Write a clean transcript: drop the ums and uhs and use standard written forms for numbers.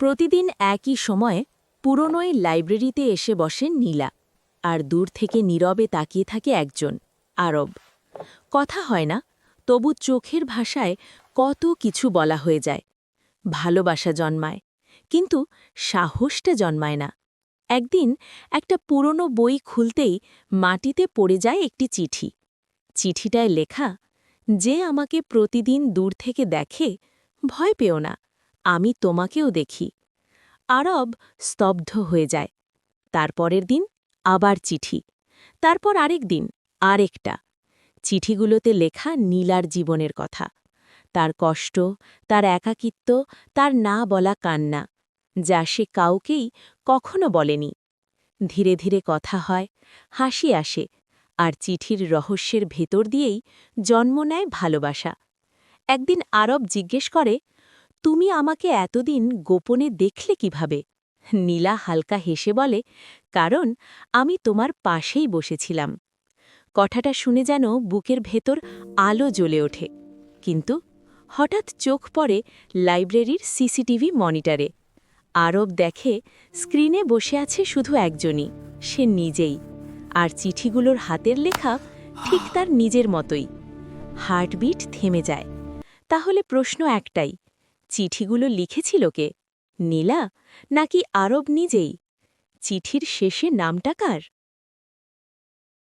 প্রতিদিন একই সময়ে পুরনোই লাইব্রেরিতে এসে বসেন নীলা, আর দূর থেকে নীরবে তাকিয়ে থাকে একজন আরব। কথা হয় না, তবু চোখের ভাষায় কত কিছু বলা হয়ে যায়। ভালোবাসা জন্মায়, কিন্তু সাহসটা জন্মায় না। একদিন একটা পুরনো বই খুলতেই মাটিতে পড়ে যায় একটি চিঠি। চিঠিটায় লেখা, যে আমাকে প্রতিদিন দূর থেকে দেখে, ভয় পেও না, আমি তোমাকেও দেখি। আরব স্তব্ধ হয়ে যায়। তারপরের দিন আবার চিঠি, তারপর আরেক দিন আরেকটা। চিঠিগুলোতে লেখা নীলার জীবনের কথা, তার কষ্ট, তার একাকিত্ব, তার না বলা কান্না, যা সে কাউকেই কখনো বলেনি। ধীরে ধীরে কথা হয়, হাসি আসে, আর চিঠির রহস্যের ভেতর দিয়েই জন্ম নেয় ভালোবাসা। একদিন আরব জিজ্ঞেস করে, তুমি আমাকে এতদিন গোপনে দেখলে কিভাবে? নীলা হালকা হেসে বলে, কারণ আমি তোমার পাশেই বসেছিলাম। কথাটা শুনে যেন বুকের ভেতর আলো জ্বলে ওঠে। কিন্তু হঠাৎ চোখ পড়ে লাইব্রেরির সিসিটিভি মনিটরে। আরব দেখে স্ক্রিনে বসে আছে শুধু একজনই, সে নিজেই। আর চিঠিগুলোর হাতের লেখা ঠিক তার নিজের মতোই। হার্টবিট থেমে যায়। তাহলে প্রশ্ন একটাই, চিঠিগুলো লিখেছিল কে? নীলা, নাকি আরব নিজেই? চিঠির শেষে নামটা কার?